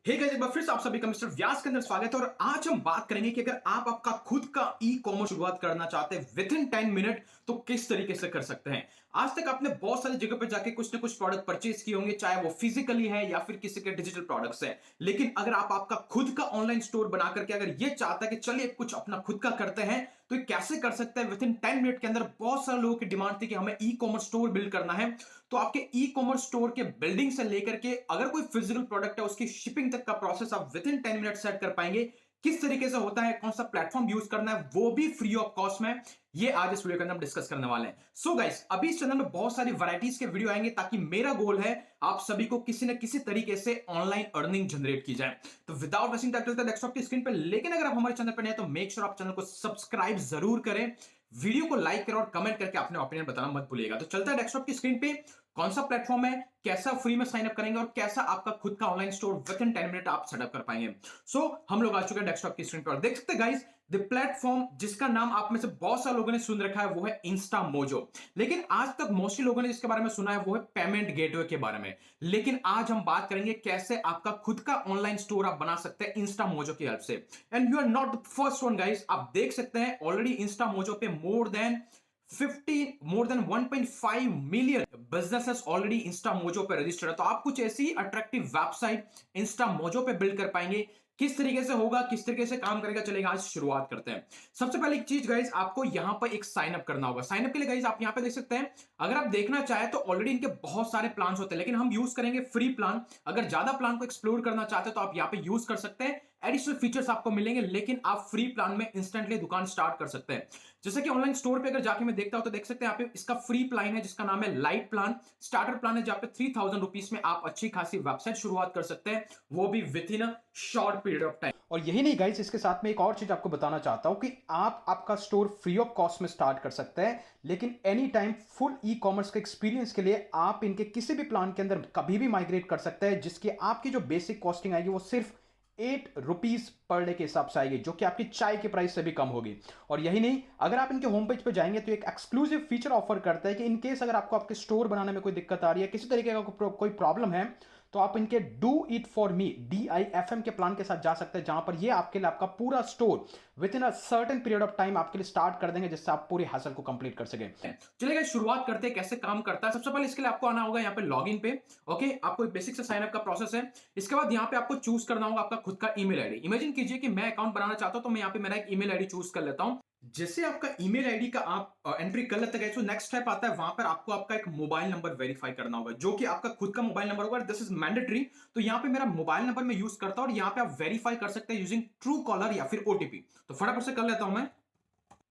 Hey guys, एक बार फिर से आप सभी का मिस्टर व्यास के अंदर स्वागत है। और आज हम बात करेंगे कि अगर आप आपका खुद का ई कॉमर्स शुरुआत करना चाहते हैं विद इन 10 मिनट तो किस तरीके से कर सकते हैं। आज तक आपने बहुत सारी जगह पर जाके कुछ ना कुछ प्रोडक्ट परचेज किए होंगे, चाहे वो फिजिकली है या फिर किसी के डिजिटल प्रोडक्ट्स है। लेकिन अगर आप आपका खुद का ऑनलाइन स्टोर बना करके अगर ये चाहता है कि चलिए कुछ अपना खुद का करते हैं, तो ये कैसे कर सकते हैं विद इन 10 मिनट के अंदर। बहुत सारे लोगों की डिमांड थी कि हमें ई कॉमर्स स्टोर बिल्ड करना है। तो आपके ई कॉमर्स स्टोर के बिल्डिंग से लेकर के अगर कोई फिजिकल प्रोडक्ट है उसकी शिपिंग तक का प्रोसेस आप विद इन 10 मिनट सेट कर पाएंगे। किस तरीके से होता है, कौन सा प्लेटफॉर्म यूज करना है, वो भी फ्री ऑफ कॉस्ट में, ये आज इस वीडियो के अंदर हम डिस्कस करने वाले हैं। सो गाइस, अभी इस चैनल में बहुत सारी वैरायटीज के वीडियो आएंगे ताकि मेरा गोल है आप सभी को किसी न किसी तरीके से ऑनलाइन अर्निंग जनरेट की जाए। तो विदाउट वेस्टिंग टाइम चलते हैं डेस्कटॉप की स्क्रीन पे। लेकिन अगर आप हमारे चैनल पर नए हैं तो मेक श्योर आप चैनल को सब्सक्राइब जरूर करें, वीडियो को लाइक करें और कमेंट करके अपने ओपिनियन बताना मत भूलिएगा। तो चलता है डेस्कटॉप की स्क्रीन पे, कौन सा प्लेटफॉर्म है, कैसा फ्री में साइन अप करेंगे और कैसा आपका खुद का online store with in 10 minute आप सेटअप कर पाएंगे। सो हम लोग आ चुके हैं डेस्कटॉप की स्क्रीन पर और देख सकते हैं गाइस, द प्लेटफॉर्म जिसका नाम आप में से बहुत सारे लोगों ने सुन रखा है वो है इंस्टामोजो। लेकिन आज तक मोस्टली लोगों ने जिसके बारे में सुना है वो है पेमेंट गेटवे के बारे में। लेकिन आज हम बात करेंगे कैसे आपका खुद का ऑनलाइन स्टोर आप बना सकते हैं इंस्टामोजो की हेल्प से। And you are not the first one guys, आप देख सकते हैं ऑलरेडी इंस्टामोजो पे more than 1.5 million businesses already Instamojo पे रजिस्टर्ड है। तो आप कुछ ऐसी अट्रैक्टिव वेबसाइट इंस्टामोजो पे बिल्ड कर पाएंगे। किस तरीके से होगा, किस तरीके से काम करेगा, चलेगा आज शुरुआत करते हैं। सबसे पहले एक चीज गाइस, आपको यहां पर एक साइन अप करना होगा। साइन अप के लिए गाइस आप यहां पे देख सकते हैं, अगर आप देखना चाहे तो ऑलरेडी इनके बहुत सारे प्लान्स होते हैं, लेकिन हम यूज करेंगे फ्री प्लान। अगर ज्यादा प्लान को एक्सप्लोर करना चाहते हैं तो आप यहां पे यूज कर सकते हैं, एडिशनल फीचर्स आपको मिलेंगे, लेकिन आप फ्री प्लान में इंस्टेंटली दुकान स्टार्ट कर सकते हैं। जैसे कि ऑनलाइन स्टोर पे अगर जाके मैं देखता हूं तो देख सकते हैं यहाँ पे इसका फ्री प्लान है जिसका नाम है लाइट प्लान। स्टार्टर प्लान है जहां पे 3000 रुपीज में आप अच्छी खासी वेबसाइट शुरुआत कर सकते हैं, वो भी with in a short period of time. और यही नहीं गाइस, इसके साथ में एक और चीज आपको बताना चाहता हूं कि आप आपका स्टोर फ्री ऑफ कॉस्ट में स्टार्ट कर सकते हैं, लेकिन any time full e commerce के एक्सपीरियंस के लिए आप इनके किसी भी प्लान के अंदर कभी भी माइग्रेट कर सकते हैं, जिसकी आपकी जो बेसिक कॉस्टिंग आएगी वो सिर्फ 8 रुपीज पर डे के हिसाब से आएगी, जो कि आपकी चाय के प्राइस से भी कम होगी। और यही नहीं, अगर आप इनके होम पेज पे जाएंगे तो एक एक्सक्लूसिव फीचर ऑफर करता है कि इन केस अगर आपको आपके स्टोर बनाने में कोई दिक्कत आ रही है, किसी तरीके का कोई प्रॉब्लम है, तो आप इनके do it for me DIFM के प्लान के साथ जा सकते हैं, जहां पर ये आपके लिए आपका पूरा store with in a certain period of time आपके लिए स्टार्ट कर देंगे, जिससे आप पूरी हासिल को कंप्लीट कर सके। चलिए गाइस, शुरुआत करते हैं कैसे काम करता है। सबसे पहले इसके लिए आपको आना होगा यहाँ पे लॉगिन पे। ओके, आपको बेसिक से साइन अप का प्रोसेस है। इसके बाद यहाँ पे आपको चूज करना होगा आपका खुद का ईमेल आईडी। इमेजिन कीजिए कि मैं अकाउंट बनाना चाहता हूं, तो मैं यहाँ पे मेरा एक ईमेल आईडी चूज कर लेता हूं। जैसे आपका ईमेल आईडी का आप एंट्री कर लेते हैं, तो नेक्स्ट स्टेप आता है, वहां पर आपको आपका एक मोबाइल नंबर वेरीफाई करना होगा, जो कि आपका खुद का मोबाइल नंबर होगा। This is mandatory. तो यहाँ पे मेरा मोबाइल नंबर मैं यूज करता हूं और यहाँ पे आप वेरीफाई कर सकते हैं यूजिंग ट्रू कॉलर या फिर ओटीपी। तो फटाफट से कर लेता हूं मैं।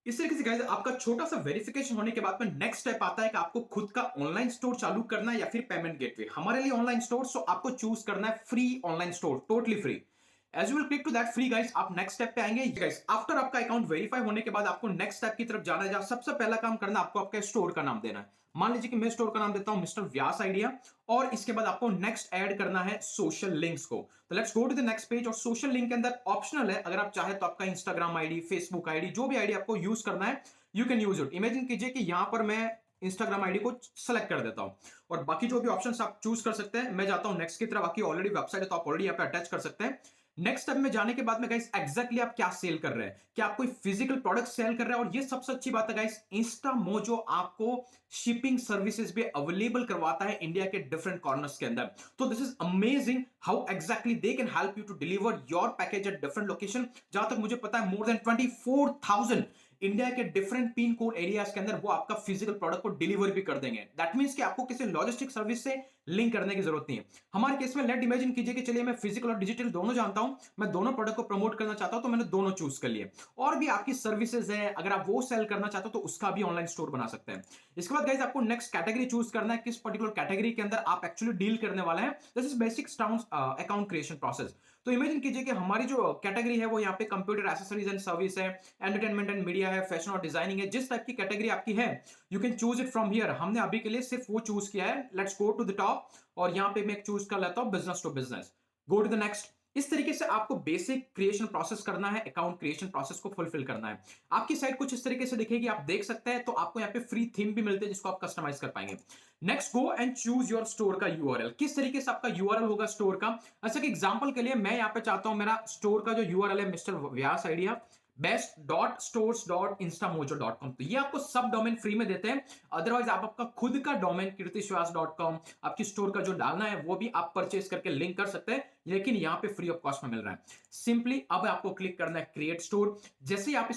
इस तरीके से गाइस, आपका छोटा सा वेरिफिकेशन होने के बाद में नेक्स्ट स्टेप आता है कि आपको खुद का ऑनलाइन स्टोर चालू करना है या फिर पेमेंट गेटवे। हमारे लिए ऑनलाइन स्टोर, सो आपको चूज करना है free online store, totally free. As you will click to that free guys, आप नेक्स्ट स्टेप पे आएंगे। गाइस, आफ्टर आपका अकाउंट वेरीफाई होने के बाद आपको नेक्स्ट स्टेप की तरफ जाना है, जहां सबसे पहला काम करना है, आपको आपके स्टोर का नाम देना है। मान लीजिए कि मैं स्टोर का नाम देता हूं मिस्टर व्यास आइडिया, और इसके बाद आपको नेक्स्ट ऐड करना है सोशल लिंक्स को। तो let's go to the next page. और सोशल लिंक के अंदर ऑप्शनल है, अगर आप चाहे तो आपका इंस्टाग्राम आईडी, फेसबुक आईडी, जो भी आईडी आपको यूज करना है, you can use it. Imagine कीजिए कि यहां पर मैं इंस्टाग्राम आईडी को सेलेक्ट कर देता हूं और बाकी जो भी ऑप्शंस आप चूज कर सकते हैं। मैं जाता हूं नेक्स्ट की तरफ, बाकी ऑलरेडी वेबसाइट है तो आप ऑलरेडी यहां पे अटैच कर सकते हैं। नेक्स्ट स्टेप में जाने के बाद में गाइस, एग्जैक्टली आप क्या सेल कर रहे हैं, क्या आप कोई फिजिकल प्रोडक्ट सेल कर रहे हैं। और ये सबसे अच्छी बात है गाइस, इंस्टामोजो आपको शिपिंग सर्विसेज भी अवेलेबल करवाता है इंडिया के डिफरेंट कॉर्नर्स के अंदर। तो this is amazing how exactly they can help you to deliver your package at different location. जहां तक मुझे पता है मोर देन 24,000 इंडिया के डिफरेंट पिन कोड एरियाज के अंदर वो आपका फिजिकल प्रोडक्ट को डिलीवर भी कर देंगे। दैट मींस कि आपको किसी लॉजिस्टिक सर्विस से लिंक करने की जरूरत नहीं है। हमारे केस में लेट इमेजिन कीजिए कि चलिए मैं फिजिकल और डिजिटल दोनों जानता हूं, मैं दोनों प्रोडक्ट को प्रमोट करना चाहता हूं, तो मैंने दोनों चूज कर लिए। और भी आपकी सर्विसेज है, अगर आप वो सेल करना चाहते हो तो उसका भी ऑनलाइन स्टोर बना सकते हैं। इसके बाद गाइस, आपको नेक्स्ट कैटेगरी चूज करना है, किस पर्टिकुलर कैटेगरी के अंदर आप एक्चुअली डील करने वाले हैं। This is basic account creation process. तो इमेजिन कीजिए कि हमारी जो कैटेगरी है वो यहाँ पे कंप्यूटर एसेसरीज एंड सर्विस है, एंटरटेनमेंट एंड मीडिया है, फैशन और डिजाइनिंग है। जिस टाइप की कैटेगरी आपकी है, you can choose it from here. हमने अभी के लिए सिर्फ वो चूज किया है। Let's go to the top और यहाँ पे मैं चूज कर लेता हूं business to business. Go to the next. इस तरीके से आपको बेसिक क्रिएशन प्रोसेस करना है, अकाउंट क्रिएशन प्रोसेस को फुलफिल करना है। आपकी साइट कुछ इस तरीके से दिखेगी, आप देख सकते हैं। तो आपको यहाँ पे फ्री थीम भी मिलते हैं जिसको आप कस्टमाइज कर पाएंगे। Next, go and choose your store का यूआरएल। किस तरीके से आपका यूआरएल होगा स्टोर का? अच्छा, कि एग्जांपल के लिए मैं यहाँ पे चाहता हूं मेरा स्टोर का जो यूआरएल है मिस्टर व्यास आइडिया best.stores.instamojo.com, तो ये आपको सब डोमेन फ्री में देते हैं। अदरवाइज आप आपका खुद का डोमेन कीर्तिश्वास.com आपकी स्टोर का जो डालना है वो भी आप परचेज करके लिंक कर सकते हैं, लेकिन यहां पे फ्री ऑफ कॉस्ट में मिल रहा है। सिंपली अब आपको क्लिक करना है क्रिएट स्टोर। जैसे ही आप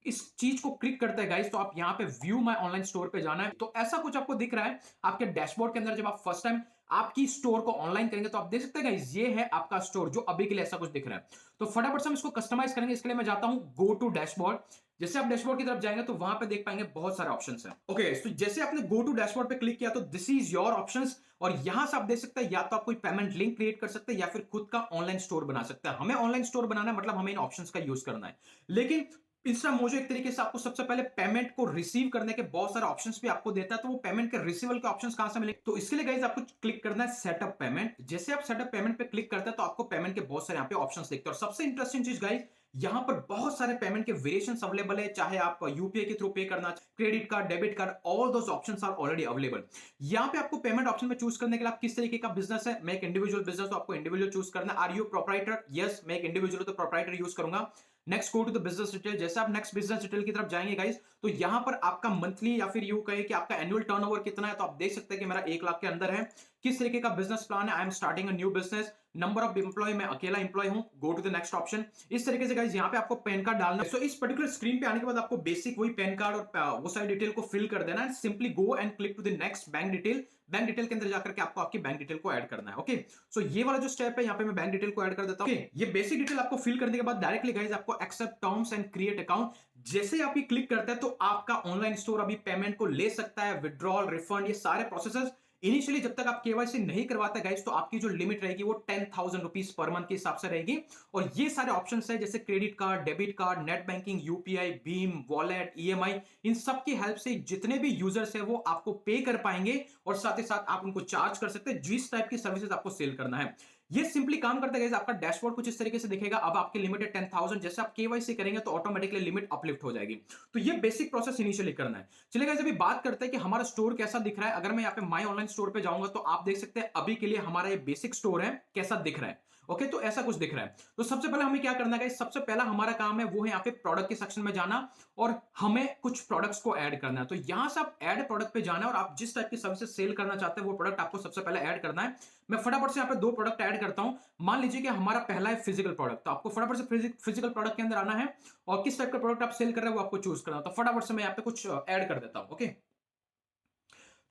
इस चीज को क्लिक करते हैं गाइस, तो आप यहां पे व्यू माय ऑनलाइन स्टोर पे जाना है। तो ऐसा कुछ आपको दिख रहा है आपके डैशबोर्ड के अंदर। जब आप फर्स्ट टाइम आपकी स्टोर को ऑनलाइन करेंगे तो आप देख सकते हैं गाइस, ये है आपका स्टोर जो अभी के लिए ऐसा कुछ दिख रहा है। तो फटाफट से हम इसको कस्टमाइज करेंगे। इसके लिए मैं जाता हूं गो टू डैशबोर्ड। जैसे आप डैशबोर्ड की तरफ जाएंगे तो वहां पे देख पाएंगे बहुत सारे ऑप्शंस हैं। ओके, तो जैसे आपने गो टू डैशबोर्ड पे क्लिक किया तो दिस इज योर ऑप्शंस। और यहां से आप देख सकते हैं या तो आप कोई पेमेंट लिंक क्रिएट कर सकते हैं या फिर खुद का ऑनलाइन स्टोर बना सकते हैं। हमें ऑनलाइन स्टोर बनाना है, मतलब हमें इन ऑप्शंस का यूज करना है। लेकिन इंस्टामोजो एक तरीके से आपको सबसे पहले पेमेंट को रिसीव करने के बहुत सारे ऑप्शंस भी आपको देता है। तो वो पेमेंट के रिसीवल के ऑप्शंस कहां से मिलेंगे? तो इसके लिए गाइस आपको क्लिक करना है सेटअप पेमेंट। जैसे आप सेटअप पेमेंट पे क्लिक करते हैं तो आपको पेमेंट के बहुत सारे यहाँ पे ऑप्शंस दिखते हैं। और सबसे इंटरेस्टिंग चीज गाइस, यहां पर बहुत सारे पेमेंट के वेरिएशंस अवेलेबल है। चाहे आप यूपीआई के थ्रू पे करना, credit card, debit card, all those options are already available. यहां पे आपको पेमेंट ऑप्शन में चूज करने के लिए आप किस तरीके का बिजनेस है। मैं एक इंडिविजुअल बिजनेस, तो आपको इंडिविजुअल चूज करना है। Are you proprietor? यस, मैं एक इंडिविजुअल तो प्रोप्राइटर यूज करूंगा। Next, go to the business detail. जैसे आप नेक्स्ट बिजनेस डिटेल की तरफ जाएंगे गाइस, तो यहां पर आपका मंथली या फिर यू कहे कि आपका एनुअल टर्नओवर कितना है। तो आप देख सकते हैं कि मेरा 1 लाख के अंदर है। किस तरीके का बिजनेस प्लान है? I am starting a new business. Number of employ, मैं अकेला एम्प्लॉय हूं। Go to the next option. इस तरीके से गाइस यहां पे आपको पैन कार्ड डालना है। सो इस पर्टिकुलर स्क्रीन पे आने के बाद आपको बेसिक वही पैन कार्ड और वो सारी डिटेल को फिल कर देना है। Simply go and click to the next bank detail. Bank detail के अंदर जाकर के आपको आपकी बैंक डिटेल को ऐड करना है। ओके, सो ये वाला जो स्टेप है यहां पे मैं बैंक डिटेल को ऐड कर देता हूं। ये बेसिक डिटेल आपको फिल करने के बाद डायरेक्टली गाइस आपको accept terms and create account. जैसे आप ये क्लिक करते हैं तो आपका ऑनलाइन स्टोर अभी पेमेंट को ले सकता है, विड्रॉल, रिफंड, ये सारे प्रोसेसेस। इनिशियली जब तक आप केवाईसी नहीं करवाते गाइस, तो आपकी जो लिमिट रहेगी वो 10,000 रुपीज पर मंथ के हिसाब से रहेगी। और ये सारे ऑप्शन है जैसे credit card, debit card, net banking, UPI, भीम, वॉलेट, ईएमआई, इन सब की हेल्प से जितने भी यूजर्स है वो आपको पे कर पाएंगे और साथ ही साथ आप उनको चार्ज कर सकते हैं जिस टाइप की सर्विसेज आपको सेल करना है। ये सिंपली काम करता है। आपका डैशबोर्ड कुछ इस तरीके से दिखेगा। अब आपकी लिमिट है 10,000। जैसे आप केवाईसी करेंगे तो ऑटोमेटिकली लिमिट अपलिफ्ट हो जाएगी। तो ये बेसिक प्रोसेस इनिशियली करना है। चलिए गाइस, अभी बात करते हैं कि हमारा स्टोर कैसा दिख रहा है। अगर मैं यहाँ पे माय ऑनलाइन स्टोर पे जाऊंगा तो आप देख सकते हैं अभी के लिए हमारा ये बेसिक स्टोर है कैसा दिख रहा है। ओके, तो ऐसा कुछ दिख रहा है। तो सबसे पहले हमें क्या करना है, सबसे पहला हमारा काम है वो है यहाँ पे प्रोडक्ट के सेक्शन में जाना और हमें कुछ प्रोडक्ट्स को ऐड करना है। तो यहां से आप ऐड प्रोडक्ट पे जाना है और आप जिस टाइप की सर्विसेज सेल करना चाहते हैं वो प्रोडक्ट आपको सबसे पहले ऐड करना है। मैं फटाफट से यहाँ पे 2 प्रोडक्ट ऐड करता हूं। मान लीजिए कि हमारा पहला है फिजिकल प्रोडक्ट, तो आपको फटाफट से फिजिकल प्रोडक्ट के अंदर आना है और किस टाइप का प्रोडक्ट आप सेल कर रहे हैं वो आपको चूज करना है। तो फटाफट से मैं यहाँ पे कुछ ऐड कर देता हूं। ओके,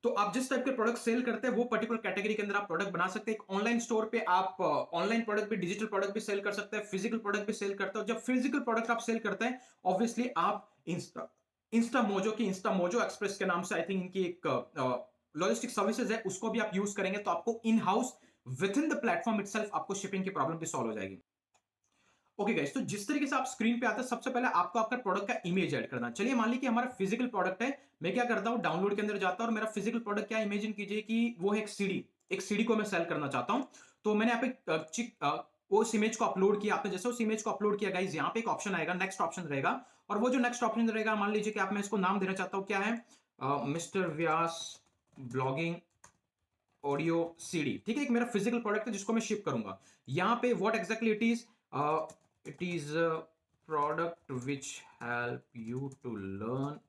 तो आप जिस टाइप के प्रोडक्ट सेल करते हैं वो पर्टिकुलर कैटेगरी के अंदर आप प्रोडक्ट बना सकते हैं। एक ऑनलाइन स्टोर पे आप ऑनलाइन प्रोडक्ट भी, डिजिटल प्रोडक्ट भी सेल कर सकते हैं, फिजिकल प्रोडक्ट भी सेल करते हो। जब फिजिकल प्रोडक्ट आप सेल करते हैं ऑब्वियसली आप इंस्टामोजो की इंस्टामोजो एक्सप्रेस के नाम से आई थिंक इनकी एक लॉजिस्टिक सर्विसेज है, उसको भी आप यूज करेंगे तो आपको in house with in the platform itself आपको शिपिंग की प्रॉब्लम भी सॉल्व हो जाएगी। ओके गाइस, तो जिस तरीके से आप स्क्रीन पे आते हैं सबसे पहले आपको आपका प्रोडक्ट का इमेज ऐड करना है। चलिए मान लीजिए कि हमारा फिजिकल प्रोडक्ट है। मैं क्या करता हूं, डाउनलोड के अंदर जाता हूं और मेरा फिजिकल प्रोडक्ट क्या, इमेजिन कीजिए कि वो है एक सीडी को मैं सेल करना चाहता हूं। तो मैंने यहाँ पे उस इमेज को अपलोड किया। आपने जैसे उस इमेज को अपलोड किया गाइस, यहाँ पे एक ऑप्शन आएगा, नेक्स्ट ऑप्शन रहेगा। और वो जो नेक्स्ट ऑप्शन रहेगा, मान लीजिए कि आप, मैं इसको नाम देना चाहता हूँ, क्या है, मिस्टर व्यास ब्लॉगिंग ऑडियो सीडी। ठीक है, एक मेरा फिजिकल प्रोडक्ट है जिसको मैं शिप करूंगा। यहाँ पे what exactly it is product which help you to learn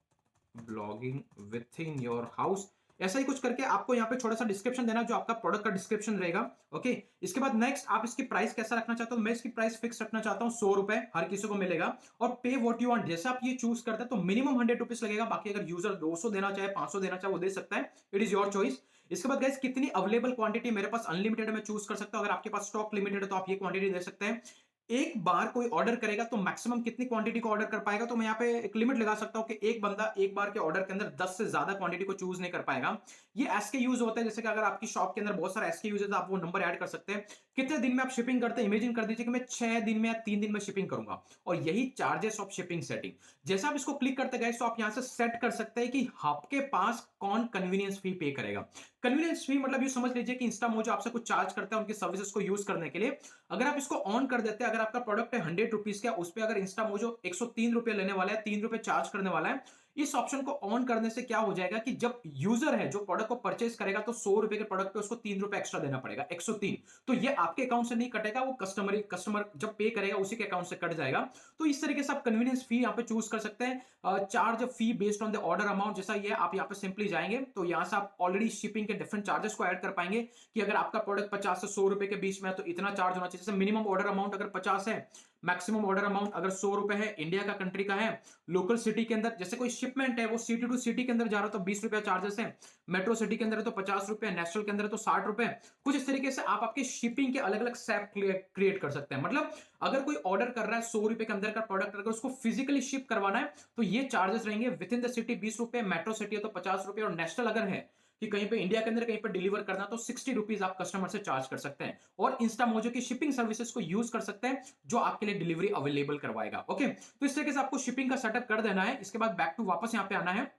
blogging within your house. ऐसा ही कुछ करके आपको यहाँ पे थोड़ा सा डिस्क्रिप्शन देना जो आपका प्रोडक्ट का डिस्क्रिप्शन रहेगा। ओके, इसके बाद नेक्स्ट आप इसकी प्राइस कैसा रखना चाहते हो। मैं इसकी प्राइस फिक्स रखना चाहता हूँ 100 रुपए, हर किसी को मिलेगा। और पे व्हाट यू वांट, जैसे आप ये चूज करते हैं तो मिनिमम 100 रुपीज लगेगा। बाकी अगर यूजर 200 देना चाहे, 500 देना चाहे, वो दे सकता है। It is your choice. इसके बाद गाइस कितनी अवेलेबल क्वांटिटी, मेरे पास अनलिमिटेड मैं चूज कर सकता हूं। अगर आपके पास स्टॉक लिमिटेड है तो आप ये क्वांटिटी दे सकते हैं। एक बार कोई ऑर्डर करेगा तो मैक्सिमम कितनी क्वांटिटी को ऑर्डर कर पाएगा, तो मैं यहाँ पे एक लिमिट लगा सकता हूं कि एक बंदा एक बार के ऑर्डर के अंदर 10 से ज्यादा क्वांटिटी को चूज नहीं कर पाएगा। ये एसके यूज होता है, जैसे कि अगर आपकी शॉप के अंदर बहुत सारा एसके यूज है तो आप वो नंबर ऐड कर सकते हैं। कितने दिन में आप शिपिंग करते हैं, इमेजिन कर दीजिए कि मैं 6 दिन में या 3 दिन में शिपिंग करूंगा और यही चार्जेस ऑफ शिपिंग सेटिंग। जैसे आप इसको क्लिक करते गए तो आप यहां से सेट कर सकते हैं कि आपके पास कौन कन्वीनियंस फी पे करेगा। कन्वीनियंस फी मतलब ये समझ लीजिए कि इंस्टामोजो आपसे कुछ चार्ज करता है उनकी सर्विसेज को यूज करने के लिए। अगर आप इसको ऑन कर देते हैं, अगर आपका प्रोडक्ट है 100 रुपीज का, उस पे अगर इंस्टामोजो 103 रुपए लेने वाला है, 3 रुपए चार्ज करने वाला है। इस ऑप्शन को ऑन करने से क्या हो जाएगा कि जब यूजर है जो प्रोडक्ट को परचेज करेगा तो 100 रुपए के प्रोडक्ट पे उसको 3 रुपए एक्स्ट्रा देना पड़ेगा, 103। तो ये आपके अकाउंट से नहीं कटेगा, वो कस्टमर जब पे करेगा उसी के अकाउंट से कट जाएगा। तो इस तरीके से आप कन्वीनियंस फी यहाँ पे चूज कर सकते हैं। Charge fee based on the order amount, जैसा ये आप यहाँ पे सिंपली जाएंगे तो यहाँ से आप ऑलरेडी शिपिंग के डिफरेंट चार्जेस को ऐड कर पाएंगे कि अगर आपका प्रोडक्ट 50 से 100 रुपए के बीच में है तो इतना चार्ज होना चाहिए। जैसे मिनिमम ऑर्डर अमाउंट अगर 50 है, मैक्सिमम ऑर्डर अमाउंट अगर 100 रुपए है, इंडिया का कंट्री का है, लोकल सिटी के अंदर जैसे कोई शिपमेंट है वो सिटी टू सिटी के अंदर जा रहा है तो 20 रुपया चार्जेस है, मेट्रो सिटी के अंदर है तो 50 रुपए, नेशनल के अंदर है तो 60 रुपए। कुछ इस तरीके से आप आपके शिपिंग के अलग अलग सैप क्रिएट कर सकते हैं। मतलब अगर कोई ऑर्डर कर रहा है 100 रुपए के अंदर का प्रोडक्ट, अगर उसको फिजिकली शिप करवाना है तो ये चार्जेस रहेंगे। विद इन द सिटी 20 रुपए, मेट्रो सिटी है तो 50 रुपए, और नेशनल अगर है कि कहीं पे इंडिया के अंदर कहीं पे डिलीवर करना तो 60 रुपीज आप कस्टमर से चार्ज कर सकते हैं, और इंस्टामोजो की शिपिंग सर्विसेज को यूज कर सकते हैं जो आपके लिए डिलीवरी अवेलेबल करवाएगा। ओके, तो इस तरीके से आपको शिपिंग का सेटअप कर देना है। इसके बाद बैक टू वापस यहाँ पे आना है।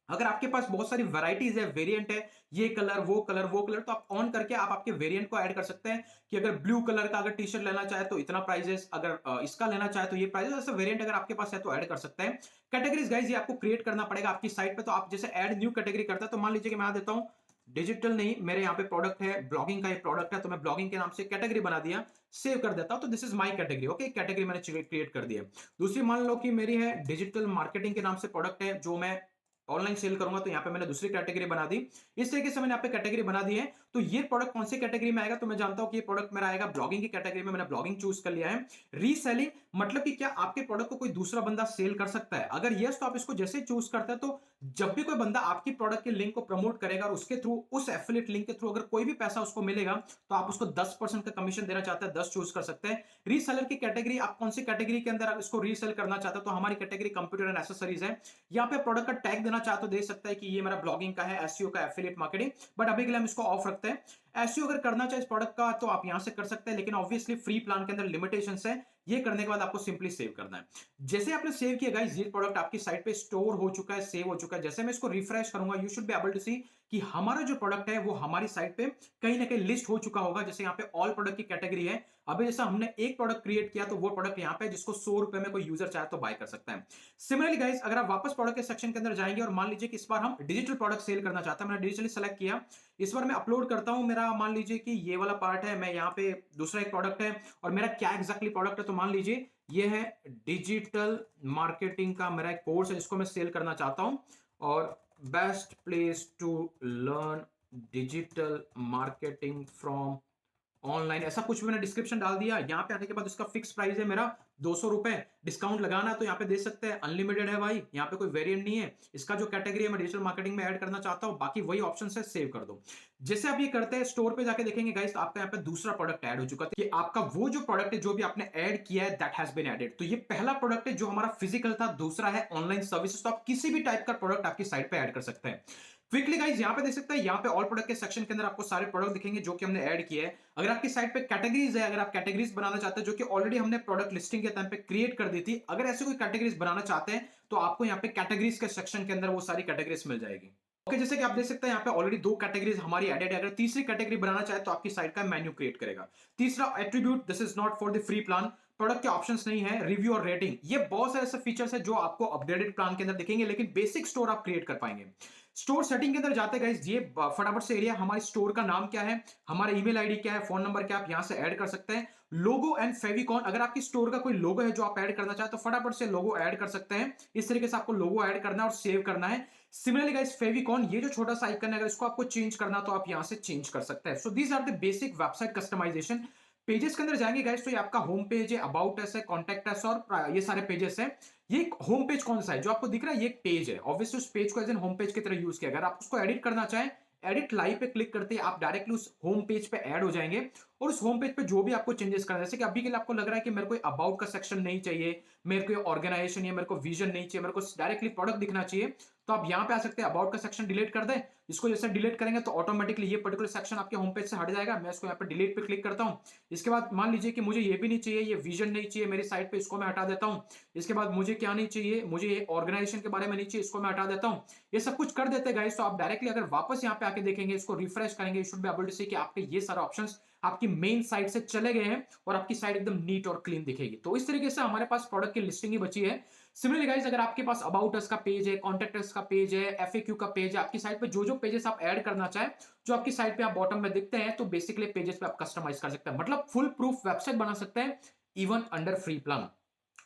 अगर आपके पास बहुत सारी वैराइटीज है, वेरिएंट है, ये कलर वो कलर वो कलर, तो आप ऑन करके आप आपके वेरिएंट को ऐड कर सकते हैं कि अगर ब्लू कलर का अगर टी शर्ट लेना चाहे तो इतना प्राइजेस, अगर इसका लेना चाहे तो ये प्राइजेस, ऐसे वेरिएंट अगर आपके पास है तो ऐड कर सकते हैं। कैटेगरीज गाइस ये आपको क्रिएट करना पड़ेगा आपकी साइट पे। तो आप जैसे ऐड न्यू कैटेगरी करता है तो मान लीजिए कि मैं आ देता हूं डिजिटल, नहीं मेरे यहाँ पे प्रोडक्ट है ब्लॉगिंग का, एक प्रोडक्ट है तो मैं ब्लॉगिंग के नाम से कैटेगरी बना दिया, सेव कर देता हूं तो this is my category. Okay, category मैंने क्रिएट कर दिया। दूसरी मान लो कि मेरी है डिजिटल मार्केटिंग के नाम से प्रोडक्ट है जो मैं ऑनलाइन सेल करूंगा, तो यहाँ पे मैंने दूसरी कैटेगरी बना दी। इस तरीके से मैंने यहाँ पे कैटेगरी बना दी है। तो ये प्रोडक्ट कौन सी कैटेगरी में आएगा, तो मैं जानता हूं कि ये प्रोडक्ट मेरा आएगा ब्लॉगिंग की कैटेगरी में, मैंने ब्लॉगिंग चूज कर लिया है। रीसेलिंग मतलब कि क्या आपके प्रोडक्ट को कोई दूसरा बंदा सेल कर सकता है, अगर यस तो आप इसको जैसे ही चूज करते हैं तो जब भी कोई बंदा आपकी प्रोडक्ट के लिंक को प्रमोट करेगा और उसके थ्रू, उस एफिलिएट लिंक के थ्रू अगर कोई भी पैसा उसको मिलेगा तो आप उसको 10% का कमीशन देना चाहते हैं, 10 चूज कर सकते हैं। रीसेलर की कैटेगरी, आप कौन सी कैटेगरी के अंदर आप इसको रीसेल करना चाहते हो, तो हमारी कैटेगरी कंप्यूटर एंड एसेसरीज है। यहाँ पे प्रोडक्ट का टैग देना चाहते हो दे सकता है कि ये मेरा ब्लॉगिंग का है, एसईओ का, एफिलिएट मार्केटिंग, बट अभी के लिए हम इसको ऑफ रखते हैं। एसईओ अगर करना चाहे इस प्रोडक्ट का तो आप यहां से कर सकते हैं, लेकिन ऑब्वियसली फ्री प्लान के अंदर लिमिटेशंस है। ये करने के बाद आपको सिंपली सेव करना है। जैसे आपने सेव किया गाइस, ये प्रोडक्ट आपकी साइट पे स्टोर हो चुका है, सेव हो चुका है। जैसे मैं इसको रिफ्रेश करूंगा you should be able to see कि हमारा जो प्रोडक्ट है वो हमारी साइट पे कहीं ना कहीं लिस्ट हो चुका होगा। जैसे यहाँ पे ऑल प्रोडक्ट की कैटेगरी है, अभी जैसा हमने एक प्रोडक्ट क्रिएट किया तो वो प्रोडक्ट यहाँ पे जिसको 100 रुपए में कोई यूजर चाहे तो बाय कर सकता है। सिमिलरली गाइस अगर आप वापस प्रोडक्ट के सेक्शन के अंदर जाएंगे और मान लीजिए कि इस बार हम डिजिटल प्रोडक्ट सेल करना चाहते हैं, मैंने डिजिटली सेलेक्ट किया, इस बार मैं अपलोड करता हूं मेरा, मान लीजिए कि ये वाला पार्ट है, मैं यहाँ पे दूसरा एक प्रोडक्ट है और मेरा क्या एग्जैक्टली प्रोडक्ट है, तो मान लीजिए ये है डिजिटल मार्केटिंग का मेरा एक कोर्स है जिसको मैं सेल करना चाहता हूं, और best place to learn digital marketing from online, ऐसा कुछ भी मैंने डिस्क्रिप्शन डाल दिया। यहाँ पे आने के बाद उसका फिक्स प्राइस है मेरा 200 रुपए, डिस्काउंट लगाना तो यहाँ पे दे सकते हैं, अनलिमिटेड है भाई, यहाँ पे कोई वेरिएंट नहीं है। इसका जो कैटेगरी है मैं डिजिटल मार्केटिंग में ऐड करना चाहता हूँ, बाकी वही ऑप्शन है, सेव कर दो। जैसे आप ये करते हैं स्टोर पे जाके देखेंगे गाइस तो आपका यहाँ पे दूसरा प्रोडक्ट ऐड हो चुका है कि आपका वो जो प्रोडक्ट है जो भी आपने ऐड किया है दैट हैज बीन एडेड। तो ये पहला प्रोडक्ट है जो हमारा फिजिकल था, दूसरा है ऑनलाइन सर्विसेज। तो आप किसी भी टाइप का प्रोडक्ट आपकी साइट पे ऐड कर सकते हैं क्विकली गाइस। यहां पे देख सकते हैं, यहां पे ऑल प्रोडक्ट के सेक्शन के अंदर आपको सारे प्रोडक्ट दिखेंगे जो कि हमने ऐड किए हैं। अगर आपकी साइट पे कैटेगरीज है, अगर आप कैटेगरीज बनाना चाहते हैं जो कि ऑलरेडी हमने प्रोडक्ट लिस्टिंग के टाइम पे क्रिएट कर दी थी, अगर ऐसे कोई कैटेगरीज बनाना चाहते हैं तो आपको यहाँ पे कैटेगरीज के सेक्शन के अंदर वो सारी कैटेगरीज मिल जाएगी। ओके, जैसे कि आप देख सकते हैं यहाँ पे ऑलरेडी 2 कैटेगरीज हमारी एडेड है। अगर तीसरी कैटेगरी बनाना चाहे तो आपकी साइट का मेन्यू क्रिएट करेगा। तीसरा attribute, this is not for the free plan, product के ऑप्शंस नहीं है, रिव्यू और रेटिंग, ये बहुत सारे ऐसे फीचर्स है जो आपको अपग्रेडेड प्लान के अंदर दिखेंगे, लेकिन बेसिक स्टोर आप क्रिएट कर पाएंगे। स्टोर सेटिंग के अंदर जाते हैं गाइस, ये फटाफट से एरिया, हमारे स्टोर का नाम क्या है, हमारा ईमेल आईडी क्या है, फोन नंबर क्या, आप यहां से ऐड कर सकते हैं। लोगो एंड फेविकॉन, अगर आपकी स्टोर का कोई लोगो है जो आप ऐड करना चाहते तो फटाफट से लोगो ऐड कर सकते हैं। इस तरीके से आपको लोगो ऐड करना है और सेव करना है। सिमिलरली गाइस फेविकॉन, ये जो छोटा सा आइकन है अगर इसको आपको चेंज करना तो आप यहां से चेंज कर सकते हैं। So these are the basic website customisation. Pages के अंदर जाएंगे गाइस तो ये आपका होम पेज है, अबाउट अस है, कॉन्टैक्ट अस और ये सारे पेजेस हैं। ये होम पेज कौन सा है जो आपको दिख रहा है, ये एक पेज है। ऑब्वियसली उस पेज को एज एन होम पेज की तरह यूज किया। अगर आप उसको एडिट करना चाहें, एडिट लाइव पे क्लिक करते हैं आप डायरेक्टली उस होम पेज पे ऐड हो जाएंगे। और उस होम पेज पे जो भी आपको चेंजेस करना है, जैसे कि अभी के लिए आपको लग रहा है कि मेरे को अबाउट का सेक्शन नहीं चाहिए, मेरे को ऑर्गेनाइजेशन या मेरे को विजन नहीं चाहिए, मेरे को डायरेक्टली प्रोडक्ट दिखना चाहिए, तो आप यहाँ पे आ सकते हैं, अबाउट का सेक्शन डिलीट कर दें। इसको जैसे डिलीट करेंगे तो ऑटोमेटिकली ये पर्टिकुलर सेक्शन आपके होम पेज से हट जाएगा। मैं इसको यहाँ पे डिलीट पे क्लिक करता हूँ। इसके बाद मान लीजिए कि मुझे ये भी नहीं चाहिए, ये विजन नहीं चाहिए मेरी साइट पे, इसको मैं हटा देता हूँ। इसके बाद मुझे क्या नहीं चाहिए, मुझे ये ऑर्गेनाइजेशन के बारे में नहीं चाहिए, इसको मैं हटा देता हूँ। ये सब कुछ कर देते गाइस, तो आप डायरेक्टली अगर वापस यहाँ पे आके देखेंगे, इसको रिफ्रेश करेंगे, you should be able to see कि आपके ये सारे ऑप्शंस आपकी मेन साइट से चले गए हैं और आपकी साइट एकदम नीट और क्लीन दिखेगी। तो इस तरीके से हमारे पास प्रोडक्ट की लिस्टिंग ही बची है। सिमिलरली गाइस, अगर आपके पास अबाउट अस का पेज है, कॉन्टैक्ट अस का पेज है, एफएक्यू का पेज है, आपकी साइट पे जो जो पेजेस आप ऐड करना चाहें, जो आपकी साइट पे आप बॉटम में दिखते हैं, तो बेसिकली पेजेस पे आप कस्टमाइज कर सकते हैं, मतलब फुल प्रूफ वेबसाइट बना सकते हैं इवन अंडर फ्री प्लान।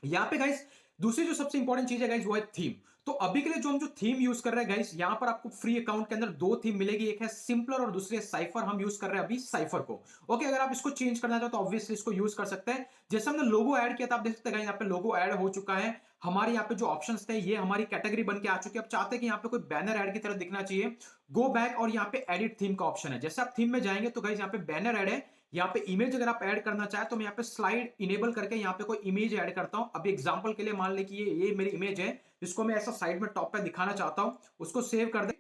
यहाँ पे गाइस दूसरी जो सबसे इंपॉर्टेंट चीज है गाइस, वो है थीम। तो अभी के लिए जो हम जो थीम यूज कर रहे हैं गाइस, यहाँ पर आपको फ्री अकाउंट के अंदर दो थीम मिलेगी, एक है सिंपलर और दूसरी है साइफर। हम यूज कर रहे हैं अभी साइफर को। ओके, अगर आप इसको चेंज करना चाहो तो ऑब्वियसली इसको यूज कर सकते हैं। जैसे हमने लोगो ऐड किया था, आप देख सकते हैं यहाँ पे लोगो ऐड हो चुका है। हमारे यहाँ पे जो ऑप्शंस थे, ये हमारी कैटेगरी बन के आ चुकी है। अब चाहते हैं कि यहाँ पे कोई बैनर ऐड की तरह दिखना चाहिए, गो बैक और यहाँ पे एडिट थीम का ऑप्शन है। जैसे आप थीम में जाएंगे तो गाइस यहाँ पे बैनर ऐड है, यहाँ पे इमेज अगर आप ऐड करना चाहे तो मैं यहाँ पे स्लाइड इनेबल करके यहाँ पे कोई इमेज ऐड करता हूं। अभी एग्जांपल के लिए मान ले कि ये मेरी इमेज है, इसको मैं ऐसा साइड में टॉप पे दिखाना चाहता हूं, उसको सेव कर दे।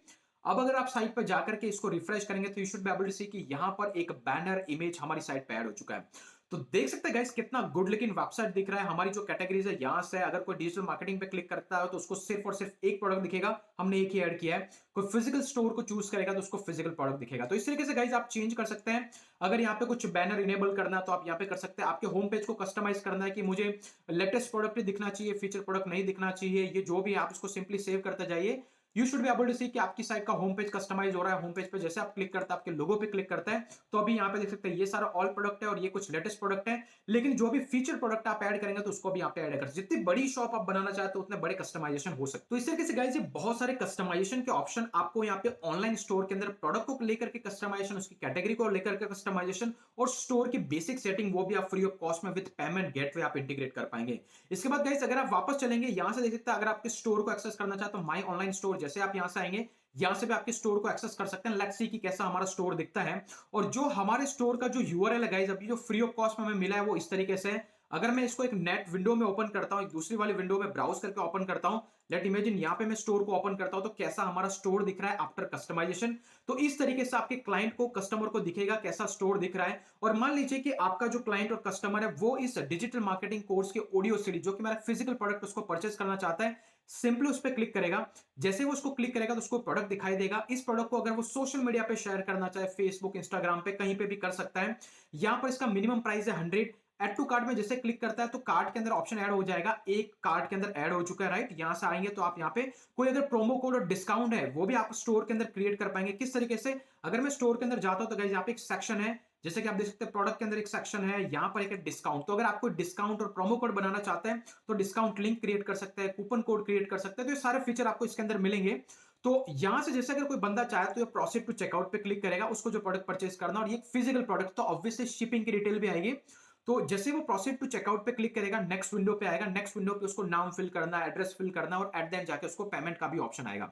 अब अगर आप साइट पर जाकर के इसको रिफ्रेश करेंगे तो you should be able to see कि यहाँ पर एक बैनर इमेज हमारी साइट पे ऐड हो चुका है। तो देख सकते हैं गाइस कितना गुड लुकिंग वेबसाइट दिख रहा है। हमारी जो कैटेगरीज है, यहां से अगर कोई डिजिटल मार्केटिंग पे क्लिक करता है तो उसको सिर्फ और सिर्फ एक प्रोडक्ट दिखेगा, हमने एक ही ऐड किया है। कोई फिजिकल स्टोर को चूज करेगा तो उसको फिजिकल प्रोडक्ट दिखेगा। तो इस तरीके से गाइस आप चेंज कर सकते हैं। अगर यहाँ पे कुछ बैनर इनेबल करना है तो आप यहाँ पे कर सकते हैं। आपके होम पेज को कस्टमाइज करना है कि मुझे लेटेस्ट प्रोडक्ट दिखना चाहिए, फीचर प्रोडक्ट नहीं दिखना चाहिए, ये जो भी आप इसको सिंपली सेव करते जाइए। You should be able to see कि आपकी साइट का होम पेज कस्टमाइज हो रहा है। होम पेज पे जैसे आप क्लिक करते हैं, आपके लोगो पे क्लिक करते हैं, तो अभी यहाँ पे देख सकते हैं ये सारा ऑल प्रोडक्ट है और ये कुछ लेटेस्ट प्रोडक्ट है। लेकिन जो भी फीचर प्रोडक्ट आप ऐड करेंगे तो उसको भी यहाँ पे ऐड कर, जितनी बड़ी शॉप आप बनाना चाहते हो उतने बड़े कस्टमाइजेशन हो सकते। तो इस तरीके से गाइस ये बहुत सारे कस्टमाइजेशन के ऑप्शन आपको यहाँ पे ऑनलाइन स्टोर के अंदर प्रोडक्ट को लेकर के कस्टमाइजेशन, उसकी कैटेगरी को लेकर के कस्टमाइजेशन और स्टोर की बेसिक सेटिंग, वो भी आप फ्री ऑफ कॉस्ट में विद पेमेंट गेटवे आप इंटीग्रेट कर पाएंगे। इसके बाद गाइस अगर आप वापस चलेंगे, यहां से देख सकते हैं, अगर आपके स्टोर को एक्सेस करना चाहते हो, माई ऑनलाइन स्टोर, जैसे आप यहां से आएंगे, यहां से भी आपके स्टोर को एक्सेस कर सकते हैं। लेट्स सी कि कैसा हमारा स्टोर दिखता है। और जो हमारे स्टोर का जो यूआरएल है गाइस, अभी जो फ्री ऑफ कॉस्ट में हमें मिला है वो इस तरीके से है। अगर मैं इसको एक नेट विंडो में ओपन करता हूं, एक दूसरी वाली विंडो में ब्राउज करके ओपन करता हूं, लेट इमेजिन यहां पे मैं स्टोर को ओपन करता हूं तो कैसा हमारा स्टोर दिख रहा है आफ्टर कस्टमाइजेशन। तो इस तरीके से आपके क्लाइंट को, कस्टमर को दिखेगा कैसा स्टोर दिख रहा है। और मान लीजिए कि आपका जो क्लाइंट और कस्टमर है वो इस डिजिटल मार्केटिंग कोर्स के ऑडियो सीडी, जो कि मेरा फिजिकल प्रोडक्ट, उसको परचेस करना चाहता है, सिंपली उस पर क्लिक करेगा। जैसे वो उसको क्लिक करेगा तो उसको प्रोडक्ट दिखाई देगा। इस प्रोडक्ट को अगर वो सोशल मीडिया पे शेयर करना चाहे, फेसबुक, इंस्टाग्राम पे, कहीं पे भी कर सकता है। यहां पर इसका मिनिमम प्राइस है 100। एड टू कार्ट में जैसे क्लिक करता है तो कार्ट के अंदर ऑप्शन ऐड हो जाएगा, एक कार्ट के अंदर ऐड हो चुका है, राइट। यहां से आएंगे तो आप यहाँ पे कोई अगर प्रोमो कोड और डिस्काउंट है वो भी आप स्टोर के अंदर क्रिएट कर पाएंगे। किस तरीके से, अगर मैं स्टोर के अंदर जाता हूं तो गाइस यहाँ पे एक सेक्शन है, जैसे कि आप देख सकते हैं प्रोडक्ट के अंदर एक सेक्शन है, यहां पर एक डिस्काउंट। तो अगर आप कोई डिस्काउंट और प्रोमो कोड बनाना चाहते हैं तो डिस्काउंट लिंक क्रिएट कर सकते हैं, कूपन कोड क्रिएट कर सकते हैं। तो ये सारे फीचर आपको इसके अंदर मिलेंगे। तो यहां से जैसे अगर कोई बंदा चाहे तो ये प्रोसीड टू चेकआउट पे क्लिक करेगा, उसको जो प्रोडक्ट परचेज करना, और ये फिजिकल प्रोडक्ट तो ऑब्वियसली शिपिंग की डिटेल भी आएगी। तो जैसे वो प्रोसीड टू चेकआउट पे क्लिक करेगा, नेक्स्ट विंडो पे आएगा। नेक्स्ट विंडो पे उसको नाम फिल करना, एड्रेस फिल करना, और एट द एंड जाके उसको पेमेंट का भी ऑप्शन आएगा।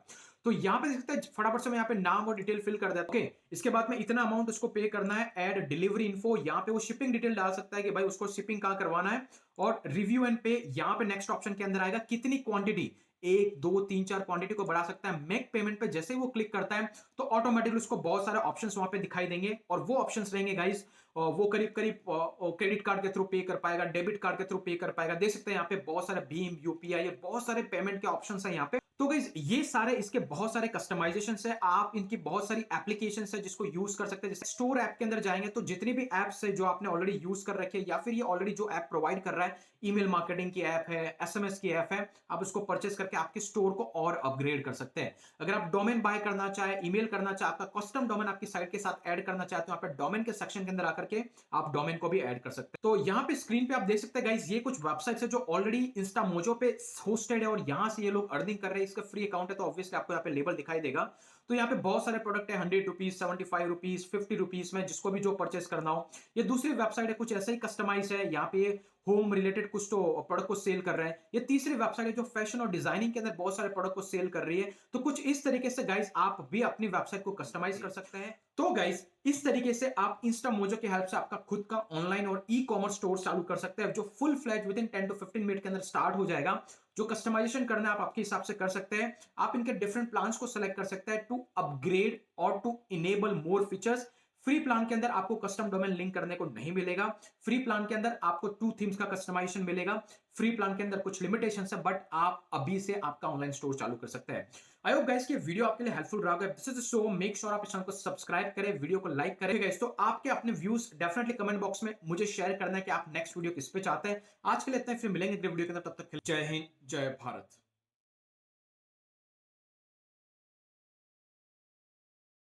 तो यहां पे देख सकते हैं, फटाफट से मैं यहाँ पे नाम और डिटेल फिल कर देता हूं। ओके, इसके बाद में इतना अमाउंट उसको पे करना है, ऐड डिलीवरी इन्फो, यहाँ पे वो शिपिंग डिटेल डाल सकता है कि भाई उसको शिपिंग कहां करवाना है। और रिव्यू एंड पे, यहाँ पे नेक्स्ट ऑप्शन के अंदर आएगा कितनी क्वांटिटी, एक दो तीन चार क्वांटिटी को बढ़ा सकता है। मेक पेमेंट पे जैसे वो क्लिक करता है तो ऑटोमेटिकली उसको बहुत सारे ऑप्शंस वहां पे दिखाई देंगे, और वो ऑप्शंस रहेंगे गाइस, वो करीब करीब क्रेडिट कार्ड के थ्रू पे कर पाएगा, डेबिट कार्ड के थ्रू पे कर पाएगा। देख सकते हैं यहाँ पे बहुत सारे भीम, यूपीआई, बहुत सारे पेमेंट के ऑप्शंस हैं यहाँ पे। तो गाइस ये सारे, इसके बहुत सारे कस्टमाइजेशन है, आप इनकी बहुत सारी एप्लीकेशन है जिसको यूज कर सकते हैं। जैसे स्टोर ऐप के अंदर जाएंगे तो जितनी भी एप्स है जो आपने ऑलरेडी यूज कर रखे हैं, या फिर ये ऑलरेडी जो ऐप प्रोवाइड कर रहा है, ईमेल मार्केटिंग की ऐप है, एसएमएस की ऐप है, आप उसको परचेस करके आपके स्टोर को और अपग्रेड कर सकते हैं। अगर आप डोमेन बाय करना चाहे, ईमेल करना चाहे, आपका कस्टम डोमेन आपकी साइट के साथ ऐड करना चाहते हो, यहाँ पे डोमेन के सेक्शन के अंदर आकर के आप डोमेन को भी ऐड कर सकते हैं। तो यहाँ पे स्क्रीन पे आप देख सकते हैं गाइस, ये कुछ वेबसाइट्स है जो ऑलरेडी इंस्टामोजो पे होस्टेड है और यहां से ये लोग अर्निंग कर रहे हैं। इसका फ्री अकाउंट है तो ऑब्वियसली आपको यहाँ पे लेबल दिखाई देगा। तो यहाँ पे बहुत सारे प्रोडक्ट है, 100 रुपीज, 75 रुपीज, 50 रुपीज में, जिसको भी जो परचेस करना हो। ये दूसरी वेबसाइट है, कुछ ऐसा ही कस्टमाइज है, यहाँ पे होम रिलेटेड कुछ तो प्रोडक्ट को सेल कर रहे हैं। ये तीसरी वेबसाइट है जो फैशन और डिजाइनिंग के अंदर बहुत सारे प्रोडक्ट को सेल कर रही है। तो कुछ इस तरीके से गाइस आप भी अपनी वेबसाइट को कस्टमाइज कर सकते हैं। तो गाइस इस तरीके से आप इंस्टामोजो की हेल्प से आपका खुद का ऑनलाइन और ई कॉमर्स स्टोर चालू कर सकते हैं, जो full fledged within 10 to 15 minute के अंदर स्टार्ट हो जाएगा। जो कस्टमाइजेशन करना है आप आपके हिसाब से कर सकते हैं। आप इनके डिफरेंट प्लान्स को सेलेक्ट कर सकते हैं टू अपग्रेड और to enable more features. Free plan के अंदर आपको कस्टम डोमेन लिंक करने को नहीं मिलेगा। फ्री प्लान के अंदर आपको 2 थीम्स का कस्टमाइजेशन मिलेगा। फ्री प्लान के अंदर कुछ लिमिटेशंस है, बट आप अभी से आपका ऑनलाइन स्टोर चालू कर सकते हैं। आई होप गाइस कि वीडियो आपके लिए हेल्पफुल रहा होगा। This is so make sure आप इस चैनल को सब्सक्राइब करें, वीडियो को लाइक करें गाइस। तो आपके अपने व्यूज डेफिनेटली कमेंट बॉक्स में मुझे शेयर करना है कि आप नेक्स्ट वीडियो किस पे चाहते हैं। आज के लिए इतना ही, फिर मिलेंगे अगले वीडियो के अंदर, तब तक जय हिंद जय भारत।